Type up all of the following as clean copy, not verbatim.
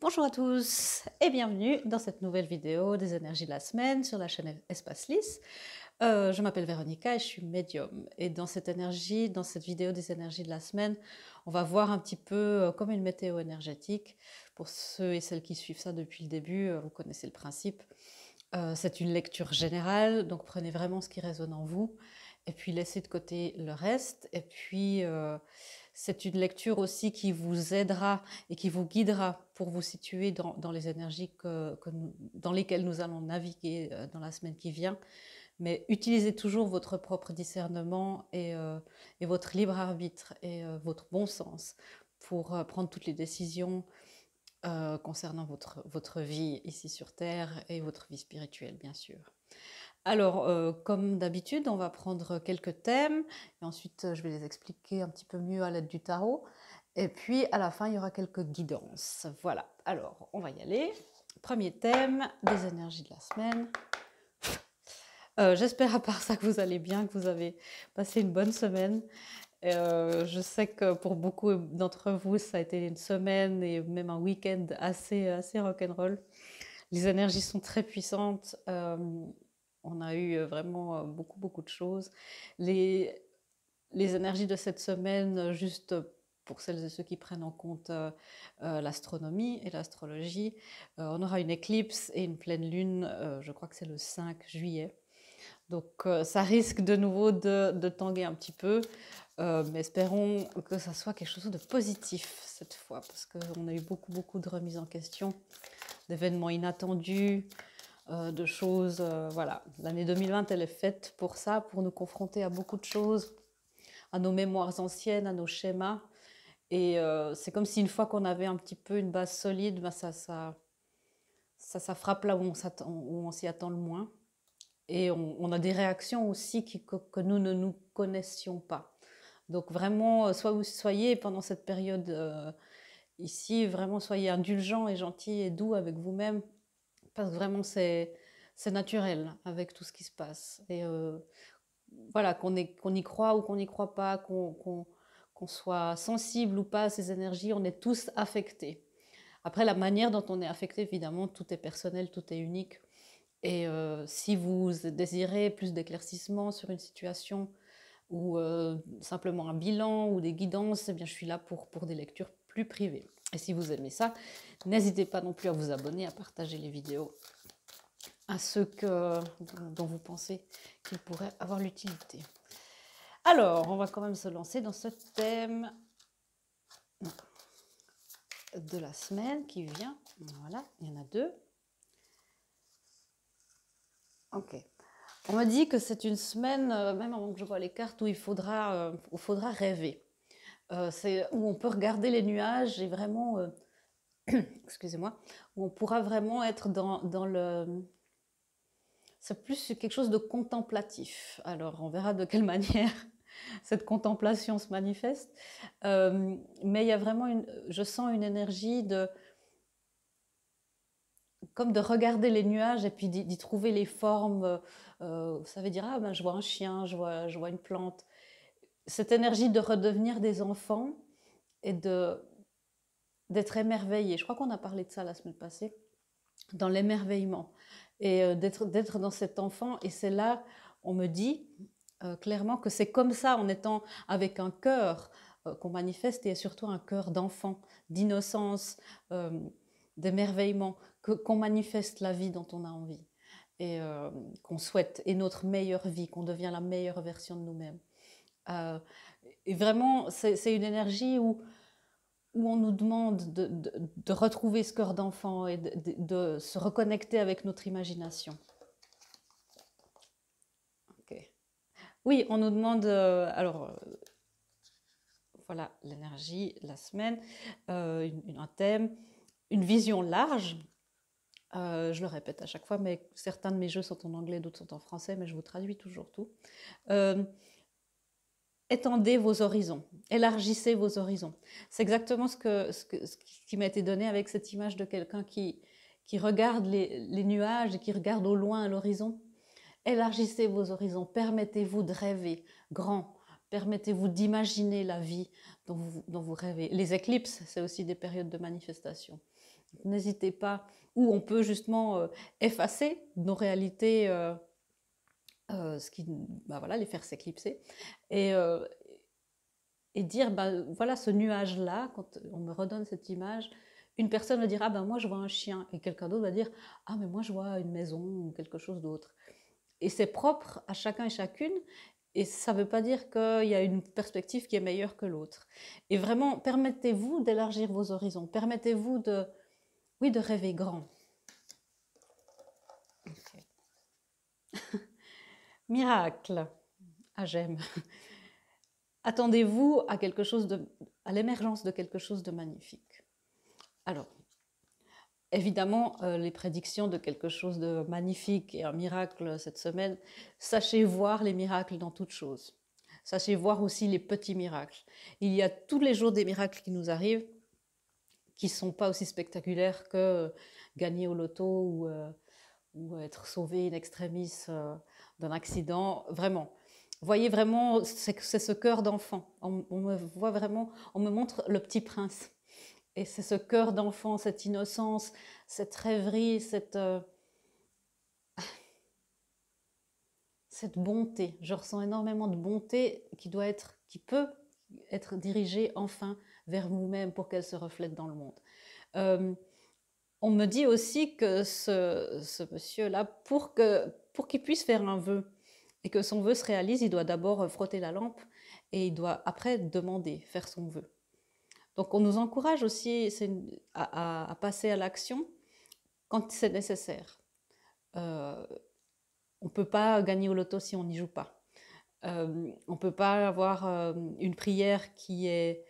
Bonjour à tous et bienvenue dans cette nouvelle vidéo des énergies de la semaine sur la chaîne Espace Lys. Je m'appelle Véronica et je suis médium. Et dans cette vidéo des énergies de la semaine, on va voir un petit peu comme une météo énergétique. Pour ceux et celles qui suivent ça depuis le début, vous connaissez le principe. C'est une lecture générale, donc prenez vraiment ce qui résonne en vous et puis laissez de côté le reste. Et puis, c'est une lecture aussi qui vous aidera et qui vous guidera pour vous situer dans les énergies dans lesquelles nous allons naviguer dans la semaine qui vient. Mais utilisez toujours votre propre discernement et votre libre arbitre et votre bon sens pour prendre toutes les décisions concernant votre vie ici sur Terre et votre vie spirituelle, bien sûr. Alors, comme d'habitude, on va prendre quelques thèmes et ensuite je vais les expliquer un petit peu mieux à l'aide du tarot. Et puis à la fin, il y aura quelques guidances. Voilà, alors on va y aller. Premier thème, des énergies de la semaine. J'espère à part ça que vous allez bien, que vous avez passé une bonne semaine. Je sais que pour beaucoup d'entre vous, ça a été une semaine et même un week-end assez rock'n'roll. Les énergies sont très puissantes. On a eu vraiment beaucoup de choses. Les énergies de cette semaine, juste pour celles et ceux qui prennent en compte l'astronomie et l'astrologie, on aura une éclipse et une pleine lune, je crois que c'est le 5 juillet. Donc ça risque de nouveau de tanguer un petit peu, mais espérons que ça soit quelque chose de positif cette fois, parce qu'on a eu beaucoup de remises en question, d'événements inattendus, de choses, voilà. L'année 2020, elle est faite pour ça, pour nous confronter à beaucoup de choses, à nos mémoires anciennes, à nos schémas. Et c'est comme si une fois qu'on avait un petit peu une base solide, ben ça frappe là où on s'y attend le moins. Et on a des réactions aussi que nous ne nous connaissions pas. Donc vraiment, soyez pendant cette période ici, vraiment soyez indulgents et gentils et doux avec vous-même, parce que vraiment c'est naturel avec tout ce qui se passe. Et voilà, qu'on y croit ou qu'on n'y croit pas, qu'on soit sensible ou pas à ces énergies, on est tous affectés. Après, la manière dont on est affecté, évidemment, tout est personnel, tout est unique. Et si vous désirez plus d'éclaircissement sur une situation ou simplement un bilan ou des guidances, eh bien, je suis là pour des lectures plus privées. Et si vous aimez ça, n'hésitez pas non plus à vous abonner, à partager les vidéos à ceux dont vous pensez qu'ils pourraient avoir l'utilité. Alors, on va quand même se lancer dans ce thème de la semaine qui vient. Voilà, il y en a deux. Ok. On m'a dit que c'est une semaine, même avant que je vois les cartes, où il faudra rêver. C'est où on peut regarder les nuages et vraiment, excusez-moi, où on pourra vraiment être dans le... C'est plus quelque chose de contemplatif. Alors, on verra de quelle manière cette contemplation se manifeste. Mais il y a vraiment je sens une énergie comme de regarder les nuages et puis d'y trouver les formes. Ça veut dire, ah ben je vois un chien, je vois une plante. Cette énergie de redevenir des enfants et d'être émerveillés. Je crois qu'on a parlé de ça la semaine passée, dans l'émerveillement. Et d'être dans cet enfant. Et c'est là, on me dit clairement que c'est comme ça, en étant avec un cœur qu'on manifeste, et surtout un cœur d'enfant, d'innocence, d'émerveillement, qu'on manifeste la vie dont on a envie. Et qu'on souhaite, et notre meilleure vie, qu'on devient la meilleure version de nous-mêmes. Et vraiment, c'est une énergie où on nous demande de retrouver ce cœur d'enfant et de se reconnecter avec notre imagination. Okay. Oui, on nous demande, voilà l'énergie, la semaine, un thème, une vision large. Je le répète à chaque fois, mais certains de mes jeux sont en anglais, d'autres sont en français, mais je vous traduis toujours tout. Étendez vos horizons, élargissez vos horizons. C'est exactement ce qui m'a été donné avec cette image de quelqu'un qui regarde les nuages et qui regarde au loin à l'horizon. Élargissez vos horizons, permettez-vous de rêver grand, permettez-vous d'imaginer la vie dont vous rêvez. Les éclipses, c'est aussi des périodes de manifestation. N'hésitez pas, ou on peut justement effacer nos réalités, voilà, les faire s'éclipser, et, et dire, voilà, ce nuage-là, quand on me redonne cette image, une personne va dire, ah ben moi je vois un chien, et quelqu'un d'autre va dire, ah mais moi je vois une maison ou quelque chose d'autre. Et c'est propre à chacun et chacune, et ça ne veut pas dire qu'il y a une perspective qui est meilleure que l'autre. Et vraiment, permettez-vous d'élargir vos horizons, permettez-vous de, oui, de rêver grand. Okay. Miracle. Ah, j'aime. Attendez-vous à quelque chose à l'émergence de quelque chose de magnifique. Alors, évidemment, les prédictions de quelque chose de magnifique et un miracle cette semaine, sachez voir les miracles dans toutes choses. Sachez voir aussi les petits miracles. Il y a tous les jours des miracles qui nous arrivent, qui ne sont pas aussi spectaculaires que gagner au loto ou être sauvé in extremis d'un accident. Vraiment. Voyez vraiment, c'est ce cœur d'enfant. On me voit vraiment, on me montre le petit prince. Et c'est ce cœur d'enfant, cette innocence, cette rêverie, cette bonté. Je ressens énormément de bonté qui peut être dirigée enfin vers vous-même pour qu'elle se reflète dans le monde. On me dit aussi que ce monsieur-là, pour qu'il puisse faire un vœu et que son vœu se réalise, il doit d'abord frotter la lampe et il doit après demander, faire son vœu. Donc on nous encourage aussi à passer à l'action quand c'est nécessaire. On ne peut pas gagner au loto si on n'y joue pas. On ne peut pas avoir une prière qui est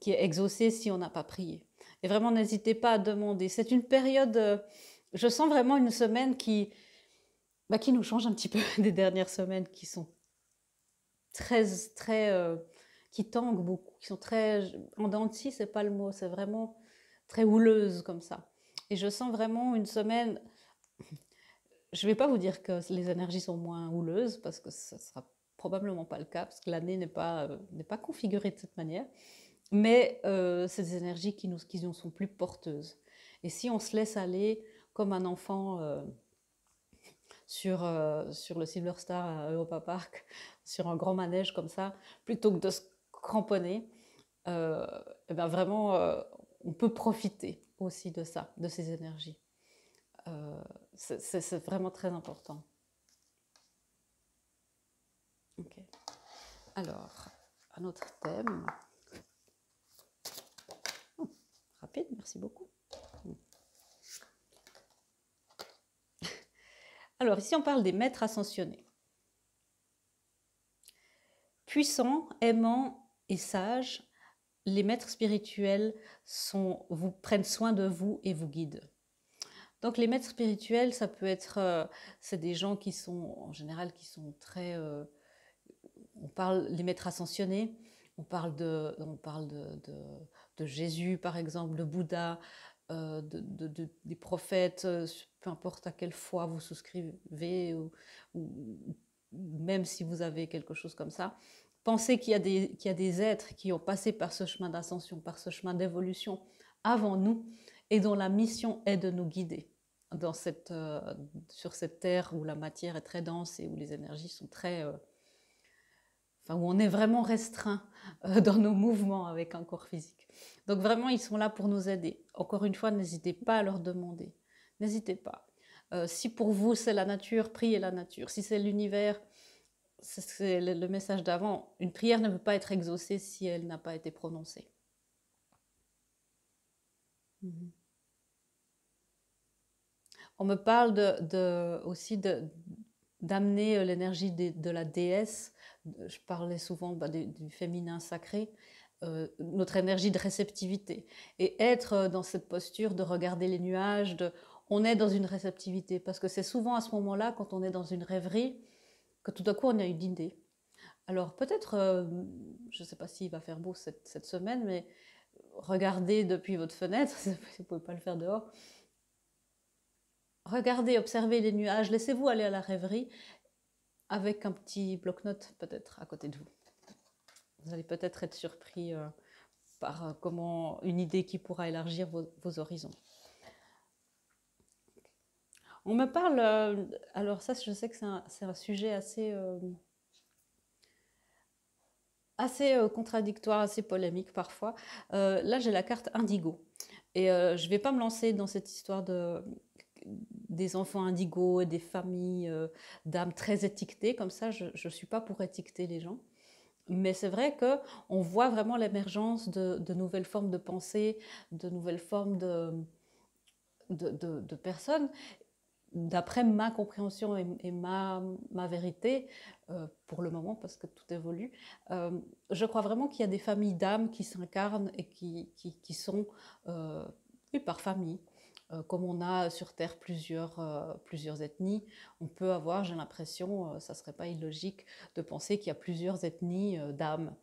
exaucée si on n'a pas prié. Et vraiment, n'hésitez pas à demander. C'est une période, je sens vraiment une semaine qui nous change un petit peu des dernières semaines qui sont très, qui tanguent beaucoup, qui sont très, en dents de scie, c'est pas le mot, c'est vraiment très houleuse comme ça. Et je sens vraiment une semaine, je vais pas vous dire que les énergies sont moins houleuses, parce que ça sera probablement pas le cas, parce que l'année n'est pas configurée de cette manière, mais c'est des énergies qui nous sont plus porteuses. Et si on se laisse aller comme un enfant sur le Silver Star à Europa Park, sur un grand manège comme ça, plutôt que de se cramponner, et ben vraiment, on peut profiter aussi de ça, de ces énergies. C'est vraiment très important. Ok. Alors, un autre thème. Oh, rapide, merci beaucoup. Alors, ici, on parle des maîtres ascensionnés. Puissants, aimants et sages, les maîtres spirituels vous prennent soin de vous et vous guident. Donc les maîtres spirituels, ça peut être, c'est des gens qui sont, en général, qui sont très, on parle, les maîtres ascensionnés, on parle de Jésus par exemple, de Bouddha, des prophètes, peu importe à quelle foi vous souscrivez, ou même si vous avez quelque chose comme ça, pensez qu'il y a des êtres qui ont passé par ce chemin d'ascension, par ce chemin d'évolution avant nous, et dont la mission est de nous guider sur cette terre où la matière est très dense et où les énergies sont très... où on est vraiment restreint dans nos mouvements avec un corps physique. Donc vraiment, ils sont là pour nous aider. Encore une fois, n'hésitez pas à leur demander. N'hésitez pas. Si pour vous, c'est la nature, priez la nature. Si c'est l'univers, c'est le message d'avant. Une prière ne peut pas être exaucée si elle n'a pas été prononcée. On me parle aussi d'amener l'énergie de la déesse. Je parlais souvent du féminin sacré, notre énergie de réceptivité. Et être dans cette posture de regarder les nuages, on est dans une réceptivité. Parce que c'est souvent à ce moment-là, quand on est dans une rêverie, que tout à coup on a une idée. Alors peut-être, je ne sais pas s'il va faire beau cette semaine, mais regardez depuis votre fenêtre, si vous ne pouvez pas le faire dehors, regardez, observez les nuages, laissez-vous aller à la rêverie avec un petit bloc-notes peut-être à côté de vous. Vous allez peut-être être surpris par comment une idée qui pourra élargir vos horizons. On me parle, alors ça, je sais que c'est un sujet assez contradictoire, assez polémique parfois. Là, j'ai la carte indigo. Et je ne vais pas me lancer dans cette histoire des enfants indigos et des familles d'âmes très étiquetées. Comme ça, je ne suis pas pour étiqueter les gens. Mais c'est vrai qu'on voit vraiment l'émergence de nouvelles formes de pensée, de nouvelles formes de personnes. D'après ma compréhension et ma vérité, pour le moment, parce que tout évolue, je crois vraiment qu'il y a des familles d'âmes qui s'incarnent et qui sont, oui, par famille. Comme on a sur Terre plusieurs ethnies, on peut avoir, j'ai l'impression, ça ne serait pas illogique de penser qu'il y a plusieurs ethnies d'âmes.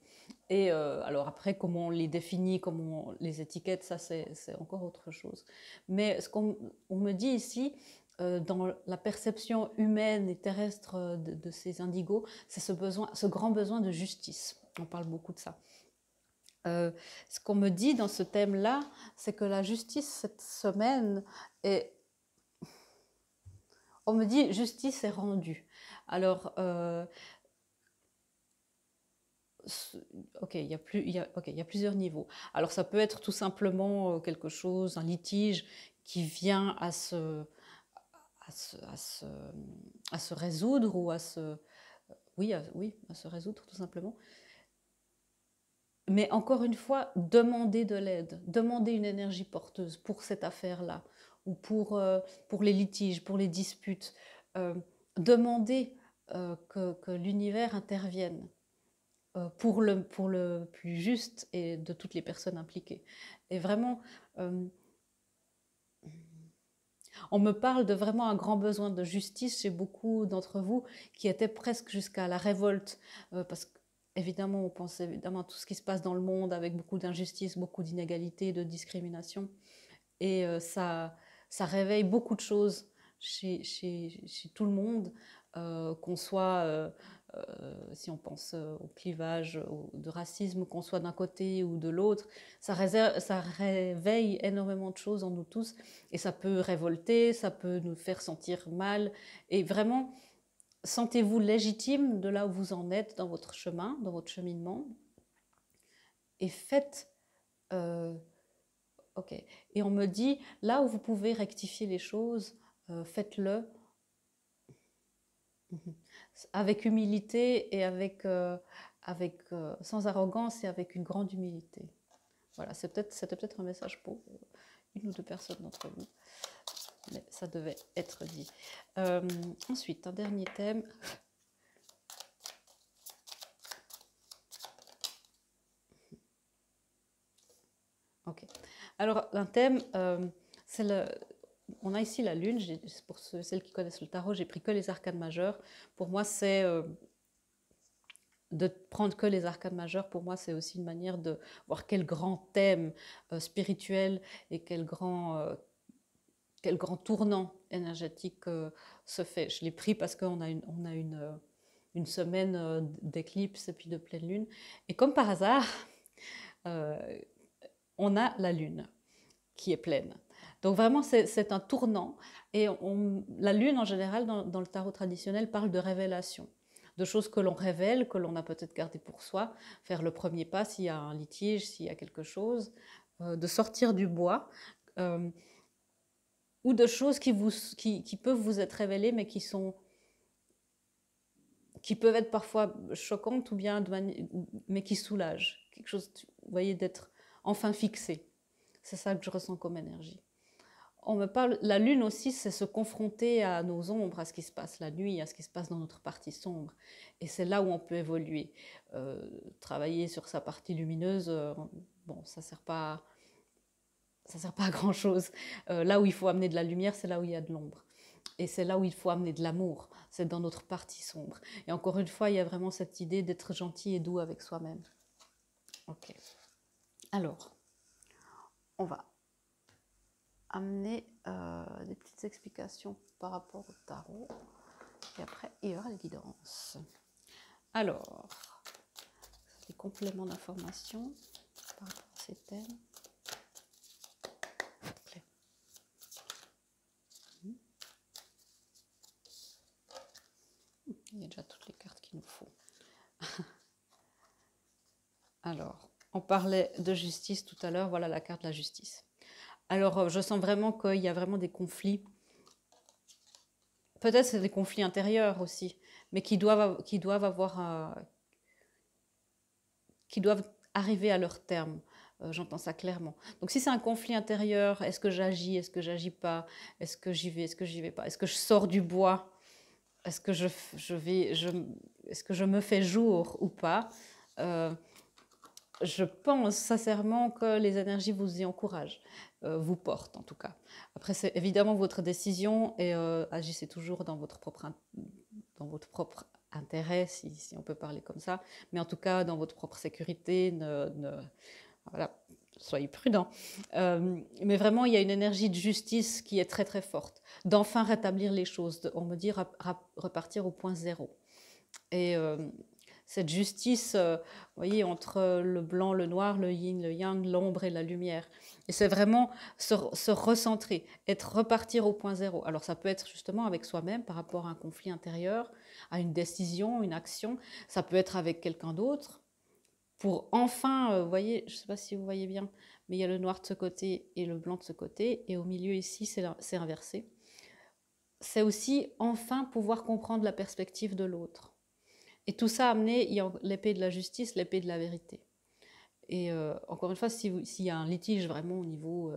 Et alors après, comment on les définit, comment on les étiquette, ça c'est encore autre chose. Mais ce qu'on on me dit ici, dans la perception humaine et terrestre de ces indigos, c'est ce grand besoin de justice. On parle beaucoup de ça. Ce qu'on me dit dans ce thème-là, c'est que la justice cette semaine est... On me dit justice est rendue. Alors, ok, il y a plusieurs niveaux. Alors ça peut être tout simplement quelque chose, un litige qui vient à se, à se, à se résoudre ou oui, à se résoudre tout simplement. Mais encore une fois, demander de l'aide, demander une énergie porteuse pour cette affaire-là ou pour les litiges, pour les disputes. Euh, demander que l'univers intervienne pour le plus juste et de toutes les personnes impliquées. Et vraiment, euh, on me parle de vraiment un grand besoin de justice chez beaucoup d'entre vous qui étaient presque jusqu'à la révolte, parce qu'évidemment, on pense évidemment à tout ce qui se passe dans le monde avec beaucoup d'injustice, beaucoup d'inégalités, de discrimination. Et ça réveille beaucoup de choses chez tout le monde, qu'on soit, si on pense au clivage de racisme, qu'on soit d'un côté ou de l'autre, ça réveille énormément de choses en nous tous et ça peut révolter, ça peut nous faire sentir mal. Et vraiment, sentez-vous légitime de là où vous en êtes dans votre chemin, dans votre cheminement et faites... Ok. Et on me dit, là où vous pouvez rectifier les choses, faites-le avec humilité et sans arrogance et avec une grande humilité. Voilà, c'était peut-être un message pour une ou deux personnes d'entre vous, mais ça devait être dit. Ensuite, un dernier thème. Ok. Alors, un thème, c'est on a ici la lune. Pour celles qui connaissent le tarot, j'ai pris que les arcanes majeures. Pour moi, c'est de prendre que les arcanes majeures. Pour moi, c'est aussi une manière de voir quel grand thème spirituel et quel grand tournant énergétique se fait. Je l'ai pris parce qu'on a une semaine d'éclipse et puis de pleine lune. Et comme par hasard, euh, on a la lune qui est pleine. Donc vraiment, c'est un tournant. Et la lune, en général, dans le tarot traditionnel, parle de révélation, de choses que l'on révèle, que l'on a peut-être gardées pour soi, faire le premier pas s'il y a un litige, s'il y a quelque chose, de sortir du bois, ou de choses qui peuvent vous être révélées, mais qui peuvent être parfois choquantes ou bien mais qui soulagent. Quelque chose, vous voyez, d'être enfin fixé. C'est ça que je ressens comme énergie. On me parle, la lune aussi, c'est se confronter à nos ombres, à ce qui se passe la nuit, à ce qui se passe dans notre partie sombre. Et c'est là où on peut évoluer. Travailler sur sa partie lumineuse, bon, ça sert pas à grand chose. Là où il faut amener de la lumière, c'est là où il y a de l'ombre. Et c'est là où il faut amener de l'amour, c'est dans notre partie sombre. Et encore une fois, il y a vraiment cette idée d'être gentil et doux avec soi-même. Ok. Alors, on va amener des petites explications par rapport au tarot. Et après, il y aura les guidances. Alors, des compléments d'information par rapport à ces thèmes. Alors, on parlait de justice tout à l'heure, voilà la carte de la justice. Alors, je sens vraiment qu'il y a vraiment des conflits. Peut-être c'est des conflits intérieurs aussi, mais qui doivent arriver à leur terme. J'entends ça clairement. Donc si c'est un conflit intérieur, est-ce que j'agis, est-ce que j'agis pas, est-ce que j'y vais, est-ce que j'y vais pas, est-ce que je sors du bois, est-ce que est-ce que je me fais jour ou pas. Euh, je pense sincèrement que les énergies vous y encouragent, vous portent en tout cas. Après, c'est évidemment votre décision et agissez toujours dans votre propre intérêt, si on peut parler comme ça, mais en tout cas dans votre propre sécurité, voilà, soyez prudents. Mais vraiment, il y a une énergie de justice qui est très très forte, d'enfin rétablir les choses, on me dit repartir au point zéro. Et cette justice, vous voyez, entre le blanc, le noir, le yin, le yang, l'ombre et la lumière. Et c'est vraiment se recentrer, repartir au point zéro. Alors ça peut être justement avec soi-même par rapport à un conflit intérieur, à une décision, une action. Ça peut être avec quelqu'un d'autre pour enfin, vous voyez, je ne sais pas si vous voyez bien, mais il y a le noir de ce côté et le blanc de ce côté. Et au milieu ici, c'est inversé. C'est aussi enfin pouvoir comprendre la perspective de l'autre. Et tout ça amené, il y a l'épée de la justice, l'épée de la vérité. Et encore une fois, s'il y a un litige vraiment au niveau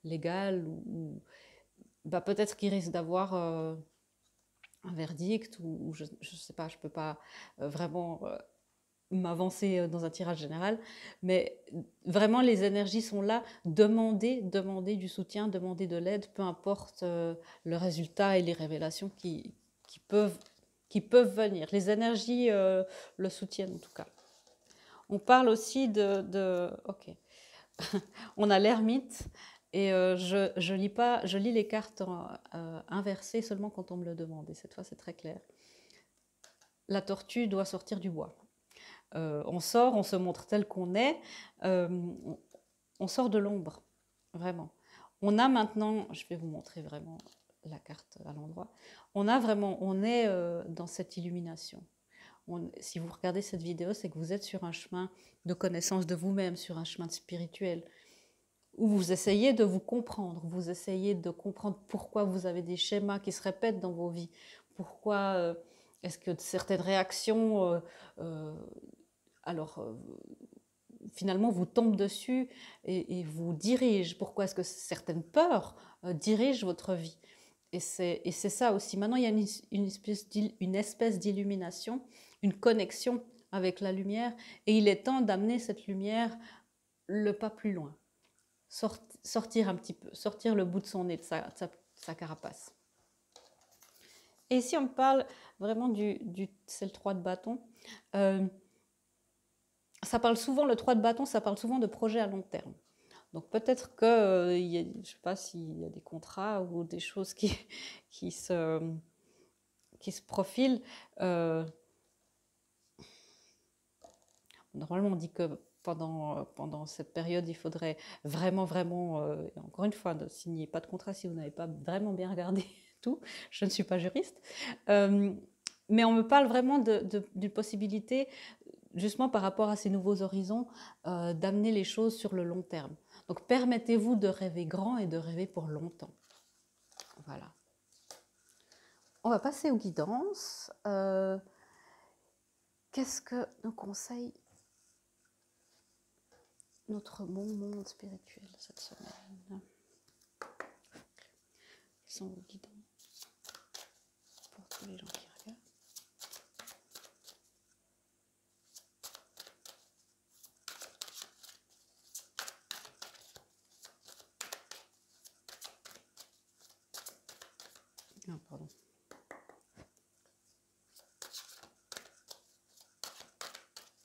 légal, bah, peut-être qu'il risque d'avoir un verdict, ou je ne sais pas, je ne peux pas vraiment m'avancer dans un tirage général, mais vraiment les énergies sont là, demander du soutien, demander de l'aide, peu importe le résultat et les révélations qui peuvent venir. Les énergies le soutiennent en tout cas. On parle aussi ok, on a l'ermite et je lis les cartes inversées seulement quand on me le demande et cette fois c'est très clair. La tortue doit sortir du bois. On sort, on se montre tel qu'on est, on sort de l'ombre, vraiment. On a maintenant, je vais vous montrer vraiment la carte à l'endroit, on est dans cette illumination. Si vous regardez cette vidéo, c'est que vous êtes sur un chemin de connaissance de vous-même, sur un chemin spirituel, où vous essayez de vous comprendre, vous essayez de comprendre pourquoi vous avez des schémas qui se répètent dans vos vies, pourquoi est-ce que certaines réactions, finalement vous tombent dessus et vous dirigent, pourquoi est-ce que certaines peurs dirigent votre vie. Et c'est ça aussi. Maintenant, il y a une espèce d'illumination, une connexion avec la lumière, et il est temps d'amener cette lumière le pas plus loin. Sortir un petit peu, sortir le bout de son nez, de sa carapace. Et ici, on me parle vraiment c'est le 3 de bâton. Ça parle souvent, le 3 de bâton, ça parle souvent de projets à long terme. Donc peut-être que, je ne sais pas s'il y a des contrats ou des choses qui se profilent. Normalement, on dit que pendant cette période, il faudrait vraiment, encore une fois, ne signez pas de contrat si vous n'avez pas vraiment bien regardé tout. Je ne suis pas juriste. Mais on me parle vraiment d'une possibilité, justement par rapport à ces nouveaux horizons, d'amener les choses sur le long terme. Donc permettez-vous de rêver grand et de rêver pour longtemps. Voilà. On va passer aux guidances. Qu'est-ce que nous conseille notre bon monde spirituel cette semaine? Quels sont vos guidances pour tous les gens qui regardent? Ah, pardon.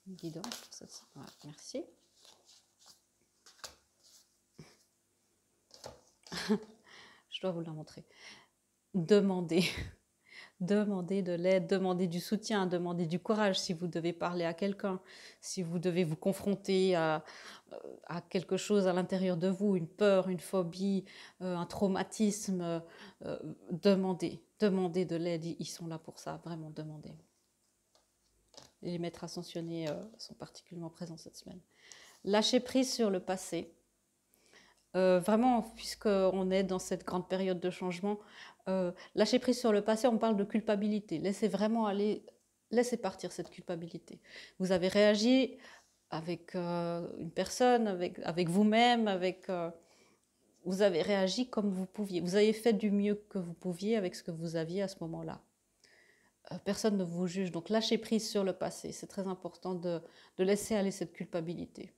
Une guidance pour cette semaine. Voilà, merci. Je dois vous la montrer. Demandez de l'aide, demandez du soutien, demandez du courage si vous devez parler à quelqu'un, si vous devez vous confronter à quelque chose à l'intérieur de vous, une peur, une phobie, un traumatisme. Demandez de l'aide, ils sont là pour ça, vraiment demandez. les maîtres ascensionnés sont particulièrement présents cette semaine. Lâcher prise sur le passé. Vraiment, puisqu'on est dans cette grande période de changement, lâcher prise sur le passé, on parle de culpabilité. Laissez vraiment aller, laissez partir cette culpabilité. Vous avez réagi avec une personne, avec vous-même, vous avez réagi comme vous pouviez. Vous avez fait du mieux que vous pouviez avec ce que vous aviez à ce moment-là. Personne ne vous juge, donc lâchez prise sur le passé. C'est très important de laisser aller cette culpabilité.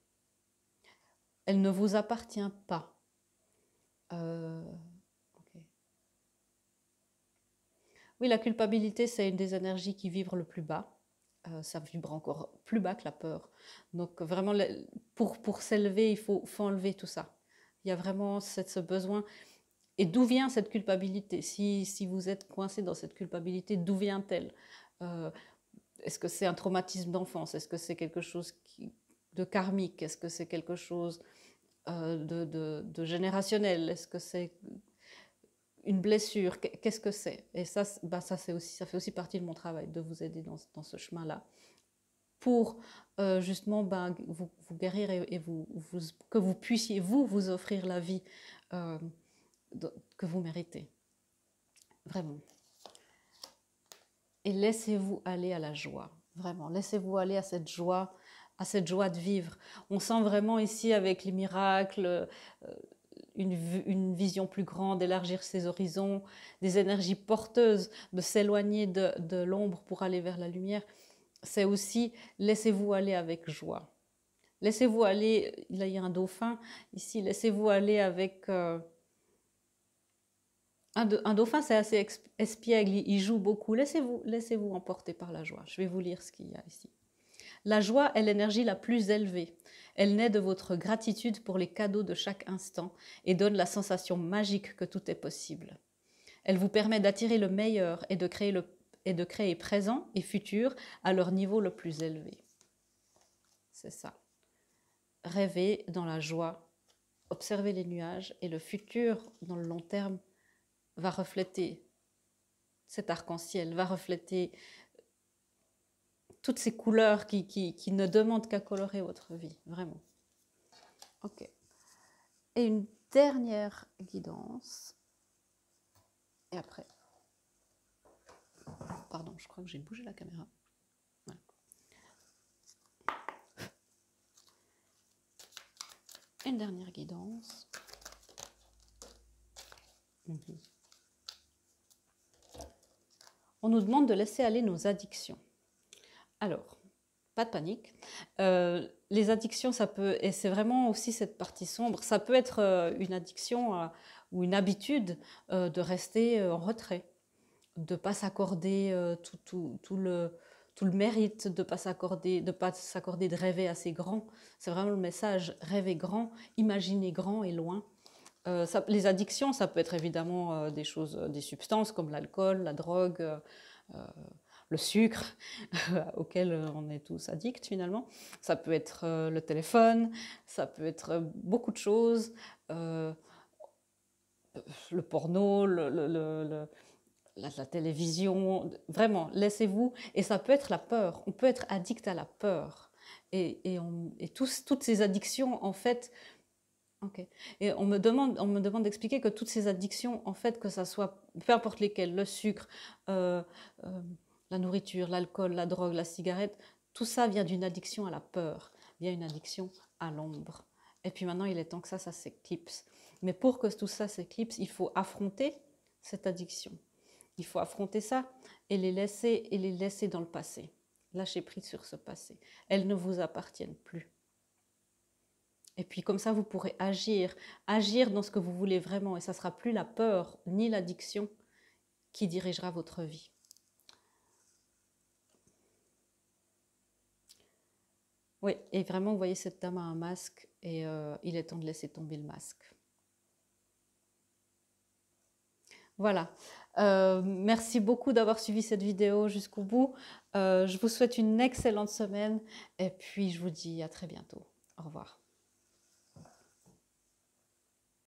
Elle ne vous appartient pas. Okay. Oui, la culpabilité, c'est une des énergies qui vibre le plus bas. Ça vibre encore plus bas que la peur. Donc vraiment, pour s'élever, il faut enlever tout ça. Il y a vraiment ce besoin. Et d'où vient cette culpabilité? Si vous êtes coincé dans cette culpabilité, d'où vient-elle? Est-ce que c'est un traumatisme d'enfance? Est-ce que c'est quelque chose de karmique? Est-ce que c'est quelque chose de générationnel? Est-ce que c'est une blessure? Qu'est-ce que c'est? Et ça, ça fait aussi partie de mon travail, de vous aider dans ce chemin-là. Pour justement vous guérir et que vous puissiez vous offrir la vie que vous méritez. Vraiment. Et laissez-vous aller à la joie. Vraiment, laissez-vous aller à cette joie de vivre. On sent vraiment ici avec les miracles, une vision plus grande, élargir ses horizons, des énergies porteuses, de s'éloigner de l'ombre pour aller vers la lumière. C'est aussi laissez-vous aller avec joie. Laissez-vous aller, là il y a un dauphin ici, laissez-vous aller avec... Un dauphin, c'est assez espiègle, il joue beaucoup. Laissez-vous emporter par la joie. Je vais vous lire ce qu'il y a ici. La joie est l'énergie la plus élevée. Elle naît de votre gratitude pour les cadeaux de chaque instant et donne la sensation magique que tout est possible. Elle vous permet d'attirer le meilleur et de créer présent et futur à leur niveau le plus élevé. C'est ça. Rêvez dans la joie, observez les nuages et le futur dans le long terme va refléter cet arc-en-ciel, va refléter toutes ces couleurs qui ne demandent qu'à colorer votre vie, vraiment. Ok. Et une dernière guidance. Et après. Pardon, je crois que j'ai bougé la caméra. Voilà. Une dernière guidance. On nous demande de laisser aller nos addictions. Alors, pas de panique. Les addictions, ça peut, et c'est vraiment aussi cette partie sombre, ça peut être une addiction ou une habitude de rester en retrait, de ne pas s'accorder tout le mérite, de ne pas s'accorder de rêver assez grand. C'est vraiment le message, rêver grand, imaginer grand et loin. Les addictions, ça peut être évidemment des substances comme l'alcool, la drogue, le sucre, auquel on est tous addicts finalement. Ça peut être le téléphone, ça peut être beaucoup de choses, le porno, la télévision, vraiment, laissez-vous. Et ça peut être la peur, on peut être addict à la peur. Et toutes ces addictions, en fait... Okay. Et on me demande d'expliquer que toutes ces addictions, en fait, que ça soit, peu importe lesquelles, le sucre, la nourriture, l'alcool, la drogue, la cigarette, tout ça vient d'une addiction à la peur, vient une addiction à l'ombre. Et puis maintenant, il est temps que ça s'éclipse. Mais pour que tout ça s'éclipse, il faut affronter cette addiction. Il faut affronter ça et les laisser dans le passé. Lâcher prise sur ce passé. Elles ne vous appartiennent plus. Et puis comme ça, vous pourrez agir dans ce que vous voulez vraiment. Et ça ne sera plus la peur ni l'addiction qui dirigera votre vie. Oui, et vraiment, vous voyez, cette dame a un masque et il est temps de laisser tomber le masque. Voilà. Merci beaucoup d'avoir suivi cette vidéo jusqu'au bout. Je vous souhaite une excellente semaine et puis je vous dis à très bientôt. Au revoir.